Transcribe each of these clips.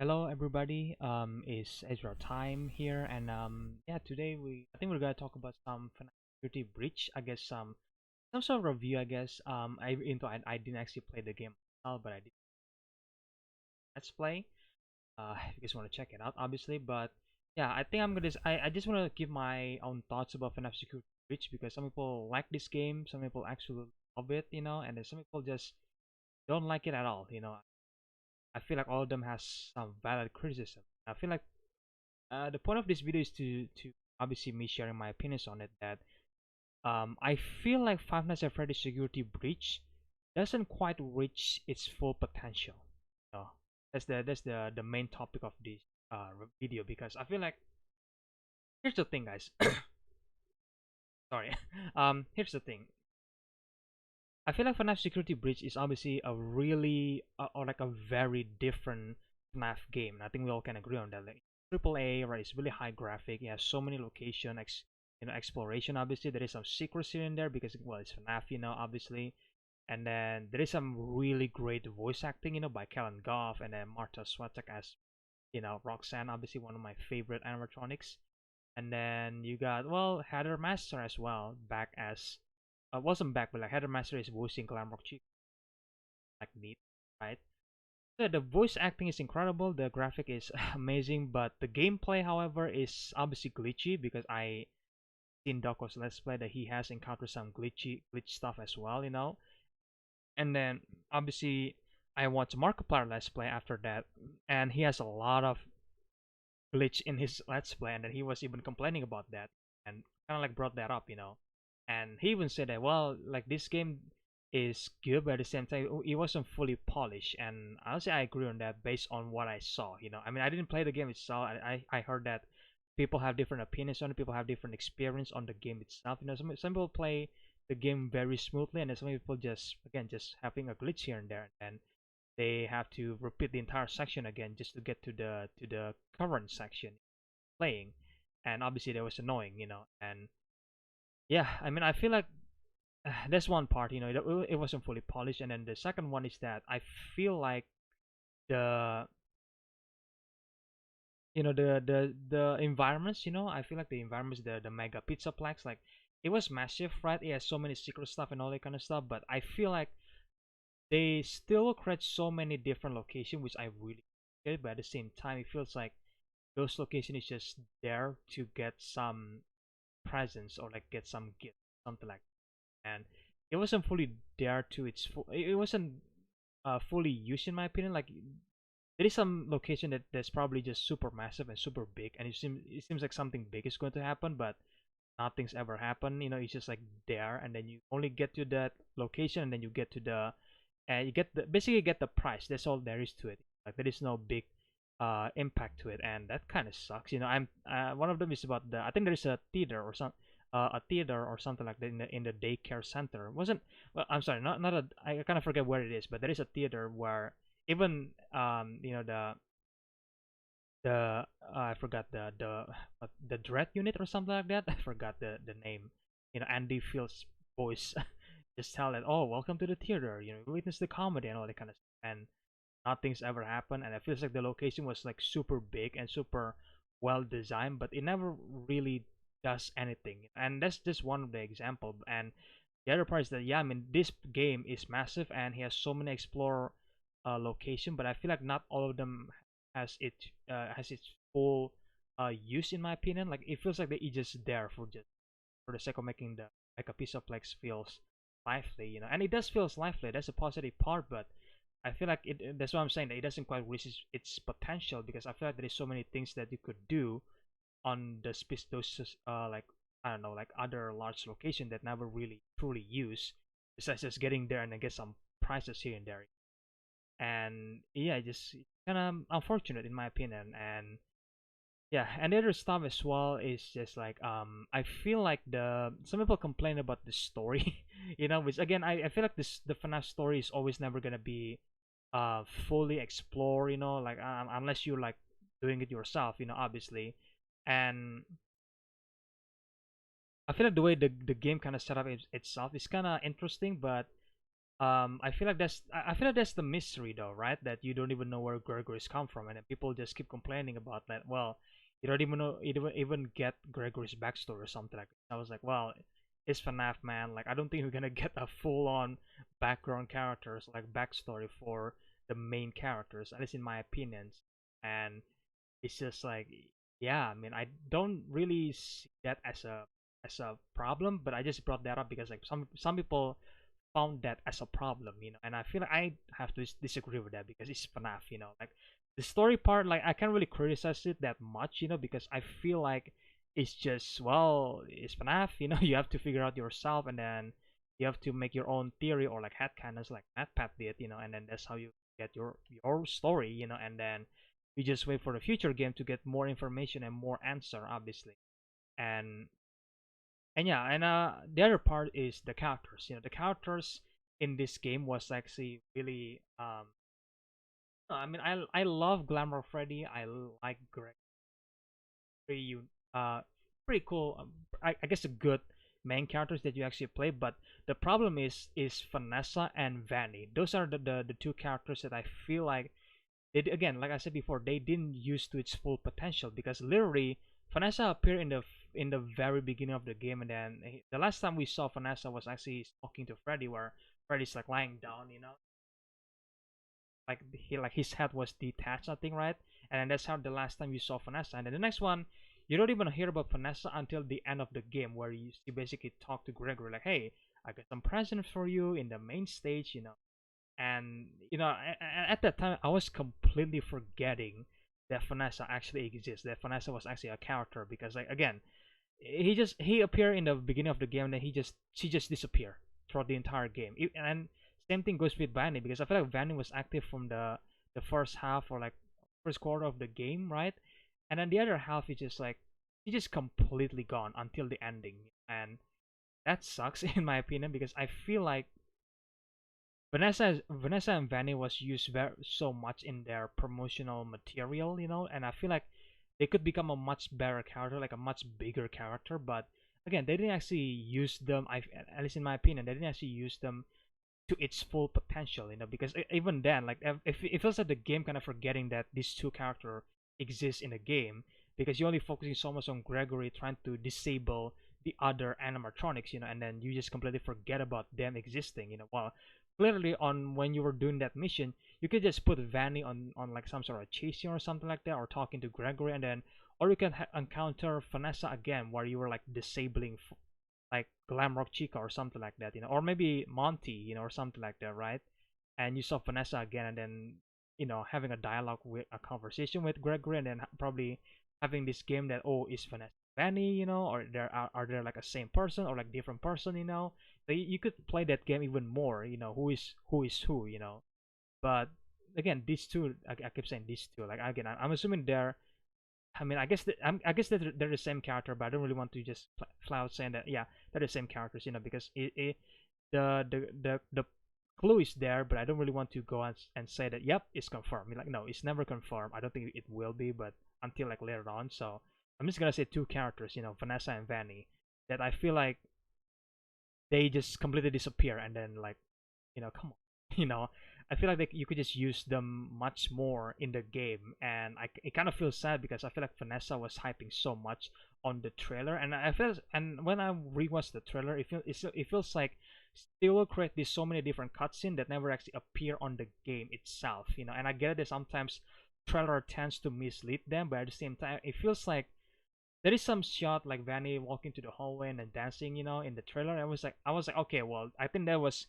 Hello everybody, it's EzraTime here, and yeah, today I think we're gonna talk about some FNAF Security Breach. I guess some sort of review. I guess I didn't actually play the game myself, but I did let's play. If you guys want to check it out, obviously, but yeah, I think I just want to give my own thoughts about FNAF Security Breach because some people like this game, some people actually love it, and then some people just don't like it at all. I feel like all of them has some valid criticism. I feel like the point of this video is to obviously me sharing my opinions on it. That I feel like Five Nights at Freddy's Security Breach doesn't quite reach its full potential. No, that's the main topic of this video because I feel like here's the thing, guys. Sorry. Here's the thing. I feel like FNAF Security Breach is obviously a really or like a very different FNAF game. And I think we all can agree on that. Like triple A, right? It's really high graphic. It has so many location, exploration. Obviously, there is some secrecy in there because well, it's FNAF, obviously. And then there is some really great voice acting, by Kellen Goff and then Marta Swatek as Roxanne. Obviously, one of my favorite animatronics. And then you got Heather Master as well, back as wasn't back, but like Heather Master is voicing Glamrock Chief, like neat, right? So the voice acting is incredible, the graphic is amazing, but the gameplay, however, is obviously glitchy because I seen Doko's Let's Play that he has encountered some glitch stuff as well. And then obviously I watched Markiplier Let's Play after that, and he has a lot of glitch in his Let's Play, and then he was even complaining about that and kind of like brought that up. And he even said that, well, like this game is good, but at the same time, it wasn't fully polished. And honestly, I agree on that based on what I saw. I mean, I didn't play the game itself. I heard that people have different opinions on it, people have different experience on the game itself. Some people play the game very smoothly, and then some people just having a glitch here and there, and they have to repeat the entire section again just to get to the current section playing, and obviously that was annoying. And yeah, I mean, I feel like that's one part. It wasn't fully polished, and then the second one is that I feel like the the environments. I feel like the environments, the mega pizzaplex, like it was massive, right? It has so many secret stuff and all that kind of stuff, but I feel like they still create so many different locations, which I really appreciate. But at the same time, it feels like those locations is just there to get some presence or like get some gift, something like that. And it wasn't fully there to its full. It wasn't fully used in my opinion. Like there is some location that's probably just super massive and super big, and it seems like something big is going to happen, but nothing's ever happened. It's just like there, and then you only get to that location, and then you get to the and you get basically get the price. That's all there is to it. Like there is no big impact to it, and that kind of sucks. I'm one of them is about the I think there is a theater or something like that in the daycare center. Wasn't well, I'm sorry, not a I kind of forget where it is, but there is a theater where even the I forgot the dread unit or something like that. I forgot the name. Andy Field's voice just tell that, oh, welcome to the theater. Witness the comedy and all that kind of stuff. And nothing's ever happened. And it feels like the location was like super big and super well designed, but it never really does anything. And that's just one of the example. And the other part is that, yeah, I mean, this game is massive and he has so many explore location, but I feel like not all of them has its full use in my opinion. Like it feels like they just there for the sake of making the like a piece of Plex feels lively. And it does feels lively. That's a positive part, but I feel like that's what I'm saying, that it doesn't quite reach its potential because I feel like there is so many things that you could do on the space those like I don't know, like other large location that never really truly use, besides just getting there and then get some prizes here and there. And yeah, just kind of unfortunate in my opinion. And yeah, and the other stuff as well is just like I feel like the some people complain about the story, which again I feel like the FNAF story is always never gonna be fully explored, like unless you're like doing it yourself, obviously. And I feel like the way the game kind of set up itself is kind of interesting, but I feel like I feel like that's the mystery though, right? That you don't even know where Gregory's come from, and then people just keep complaining about that. Well, you don't even know, you don't even get Gregory's backstory or something like that. I was like, well, it's FNAF, man. Like, I don't think we're gonna get a full-on background characters, like backstory for the main characters, at least in my opinions. And it's just like, yeah, I mean, I don't really see that as a problem, but I just brought that up because like some people found that as a problem, and I feel like I have to disagree with that because it's FNAF, like the story part, like I can't really criticize it that much, because I feel like it's just, well, it's FNAF, you have to figure out yourself, and then you have to make your own theory or like headcanons like MatPat did, and then that's how you get your story, and then you just wait for the future game to get more information and more answer, obviously. and and yeah, and the other part is the characters. The characters in this game was actually really I mean, I love Glamour Freddy. I like Greg. Pretty uh pretty cool. I guess a good main characters that you actually play. But the problem is Vanessa and Vanny. Those are the two characters that I feel like they, again, like I said before, they didn't use to its full potential because literally Vanessa appeared in the very beginning of the game, and then the last time we saw Vanessa was actually talking to Freddy, where Freddy's like lying down, like his head was detached, I think, right? And then that's how the last time you saw Vanessa, and then the next one. You don't even hear about Vanessa until the end of the game, where you basically talk to Gregory like, "Hey, I got some presents for you in the main stage, and at that time I was completely forgetting that Vanessa actually exists, that Vanessa was actually a character, because like again, he appeared in the beginning of the game, and then she just disappeared throughout the entire game. And same thing goes with Vanny, because I feel like Vanny was active from the first half or like first quarter of the game, right? And then the other half is just like she just completely gone until the ending, and that sucks in my opinion, because I feel like Vanessa and Vanny was used so much in their promotional material, and I feel like they could become a much better character, like a much bigger character. But again, they didn't actually use them. At least in my opinion, they didn't actually use them to its full potential, because even then, like if it feels like the game kind of forgetting that these two characters exist in the game, because you're only focusing so much on Gregory trying to disable the other animatronics, and then you just completely forget about them existing, while clearly on when you were doing that mission, you could just put Vanny on like some sort of chasing or something like that, or talking to Gregory, and then or you can encounter Vanessa again, where you were like disabling like Glamrock Chica or something like that, or maybe Monty, or something like that, right? And you saw Vanessa again, and then having a dialogue with a conversation with Gregory, and then probably having this game that, oh, is Vanessa Vanny, or are there like a same person or like different person, so you could play that game even more, who is who, but again, these two, I keep saying these two, like again, I'm assuming they're, I mean, I guess that they're the same character, but I don't really want to just flat out saying that, yeah, they're the same characters, because the clue is there, but I don't really want to go and say that, yep, it's confirmed. Like, no, it's never confirmed. I don't think it will be, but until like later on. So I'm just gonna say two characters, Vanessa and Vanny, that I feel like they just completely disappear, and then like, come on, I feel like you could just use them much more in the game, and it kind of feels sad because I feel like Vanessa was hyping so much on the trailer, and and when I rewatched the trailer, it feels like they will create these so many different cutscenes that never actually appear on the game itself, and I get it that sometimes trailer tends to mislead them, but at the same time, it feels like there is some shot like Vanny walking to the hallway and then dancing, in the trailer. I was like, okay, well, I think that was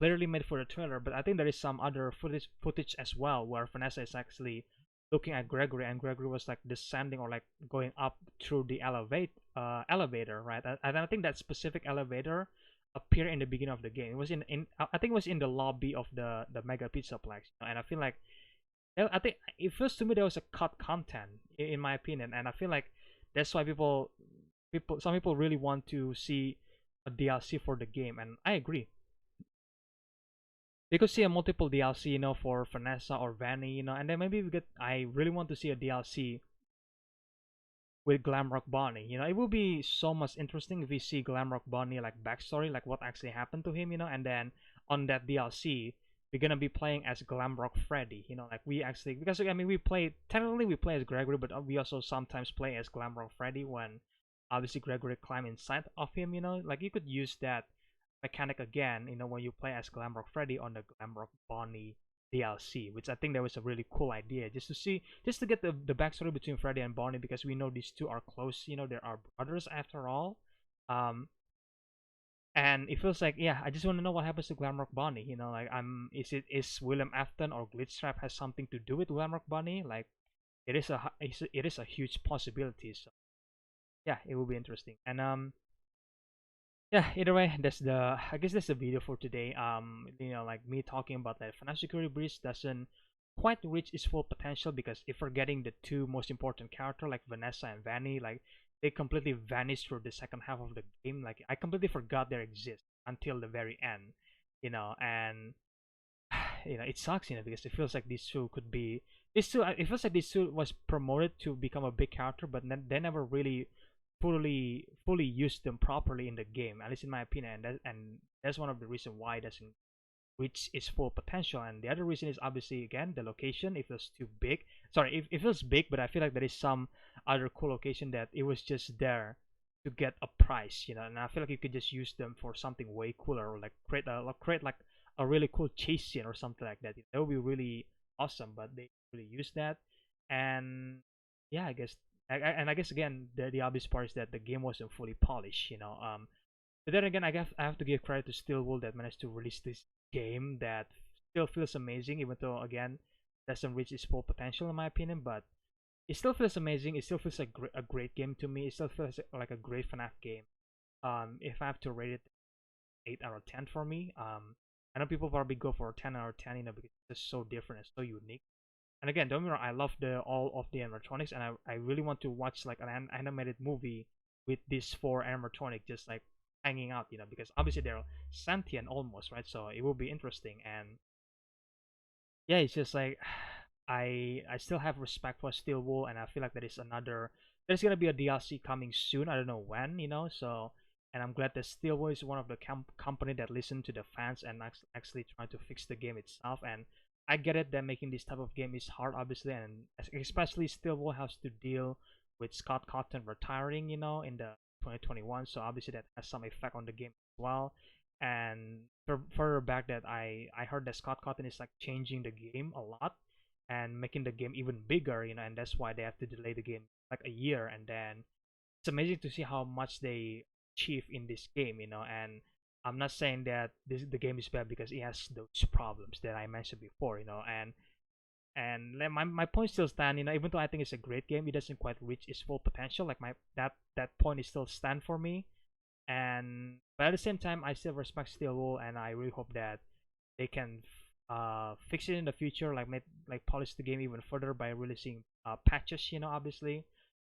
clearly made for the trailer, but I think there is some other footage as well where Vanessa is actually looking at Gregory, and Gregory was like descending or like going up through the elevator, right? And I think that specific elevator appeared in the beginning of the game. It was in I think it was in the lobby of the Mega Pizzaplex, and I feel like I think it feels to me there was a cut content in my opinion, and I feel like that's why some people really want to see a DLC for the game, and I agree. We could see a multiple DLC, for Vanessa or Vanny, and then maybe we get. I really want to see a DLC with Glamrock Bonnie. It would be so much interesting if we see Glamrock Bonnie like backstory, like what actually happened to him, and then on that DLC, we're gonna be playing as Glamrock Freddy. You know, like we actually, because I mean we play, technically we play as Gregory, but we also sometimes play as Glamrock Freddy when obviously Gregory climb inside of him. You know, like you could use that mechanic again. You know, when you play as Glamrock Freddy on the Glamrock Bonnie DLC, which I think that was a really cool idea, just to see, just to get the backstory between Freddy and Bonnie, because we know these two are close. You know, they are brothers after all. Um, and it feels like, yeah, I just want to know what happens to Glamrock Bonnie. You know, like is William Afton or Glitchtrap has something to do with Glamrock Bonnie? Like it is a huge possibility. So yeah, it will be interesting. And yeah, either way, that's the, I guess that's the video for today. You know, like me talking about that FNAF Security Breach doesn't quite reach its full potential, because if we're getting the two most important character like Vanessa and Vanny, like they completely vanished through the second half of the game. Like I completely forgot they exist until the very end, you know. And you know, it sucks, you know, because it feels like these two could be, these two, it feels like these two was promoted to become a big character, but then they never really fully used them properly in the game, at least in my opinion. And that's one of the reasons why it doesn't reach its full potential. And the other reason is obviously, again, the location. It feels too big. Sorry, it feels big, but I feel like there is some other cool location that it was just there to get a price, you know. And I feel like you could just use them for something way cooler, or like create like a really cool chase scene or something like that. That would be really awesome, but they really use that. And yeah, I guess, and I guess again, the obvious part is that the game wasn't fully polished, you know. But then again, I have to give credit to Steelwool that managed to release this game that still feels amazing, even though again doesn't reach its full potential in my opinion. But it still feels amazing. It still feels like a great game to me. It still feels like a great FNAF game. If I have to rate it, 8 out of 10 for me. I know people probably go for a 10 out of 10, you know, because it's just so different and so unique. And again, don't get me wrong, I love the all of the animatronics, and I really want to watch like an animated movie with these four animatronics just like hanging out, you know, because obviously they're sentient almost, right? So it will be interesting. And yeah, it's just like I still have respect for Steel Wool, and I feel like there's gonna be a DLC coming soon. I don't know when, you know. So, and I'm glad that Steel Wool is one of the company that listen to the fans and actually trying to fix the game itself. And I get it that making this type of game is hard, obviously, and especially Steel Wool has to deal with Scott Cawthon retiring, you know, in the 2021. So obviously that has some effect on the game as well. And further back, that I heard that Scott Cawthon is like changing the game a lot and making the game even bigger, you know, and that's why they have to delay the game like a year. And then it's amazing to see how much they achieve in this game, you know. And I'm not saying that the game is bad because it has those problems that I mentioned before, you know. And my point still stand, you know, even though I think it's a great game, it doesn't quite reach its full potential. Like that point is still stand for me. And but at the same time, I still respect Steel Wool, and I really hope that they can fix it in the future, like polish the game even further by releasing patches, you know, obviously.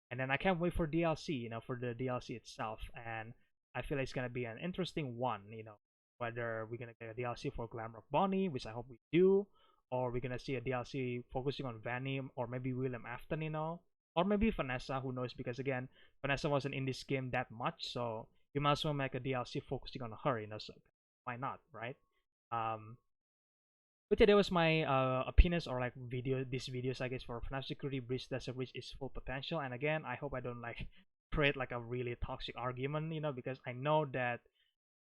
And then I can't wait for DLC, you know, for the DLC itself. And I feel like it's gonna be an interesting one, you know, whether we're gonna get a DLC for Glamrock Bonnie, which I hope we do, or we're gonna see a DLC focusing on Vanny, or maybe William Afton, you know, or maybe Vanessa, who knows? Because again, Vanessa wasn't in this game that much, so you might as well make a DLC focusing on her, you know. So why not, right? Um, but yeah, that was my opinions, or like these videos, I guess, for FNAF Security Breach doesn't reach its full potential. And again, I hope I don't like create like a really toxic argument, you know, because I know that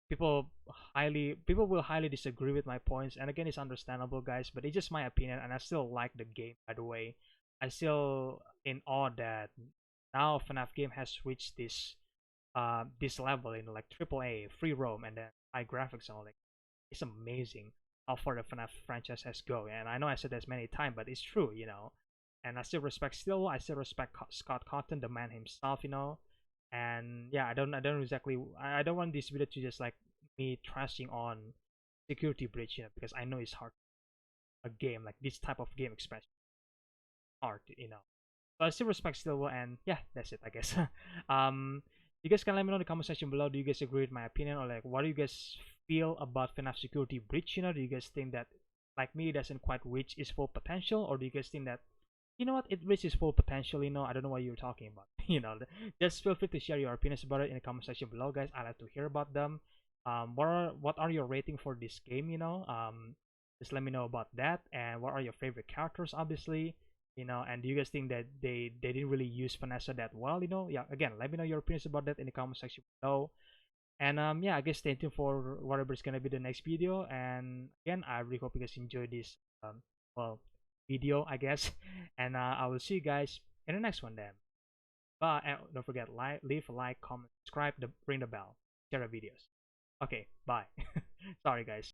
people will highly disagree with my points. And again, it's understandable, guys, but it's just my opinion, and I still like the game, by the way. I still in awe that now FNAF game has reached this level, you know, like AAA, free roam, and then high graphics and all that. It's amazing how far the FNAF franchise has go. And I know I said this many times, but it's true, you know. And I still respect I still respect Scott Cawthon, the man himself, you know. And yeah, I don't want this video to just like me trashing on Security Breach, you know, because I know it's hard, a game like this type of game, especially hard, you know. So I still respect Stillwell, and yeah, that's it, I guess. um, you guys can let me know in the comment section below. Do you guys agree with my opinion, or like what do you guys feel about FNAF Security Breach? You know, do you guys think that, like me, it doesn't quite reach its full potential, or do you guys think that, you know what, it reaches full potential? You know, I don't know what you're talking about. You know, just feel free to share your opinions about it in the comment section below, guys. I like to hear about them. what are your rating for this game? Just let me know about that. And what are your favorite characters, obviously? And do you guys think that they didn't really use Vanessa that well? Yeah. Again, let me know your opinions about that in the comment section below. And yeah, I guess stay tuned for whatever's gonna be the next video. And again, I really hope you guys enjoy this well video, I guess. And I will see you guys in the next one then. But don't forget, leave a like, comment, subscribe, ring the bell, share the videos. Okay, bye. Sorry guys.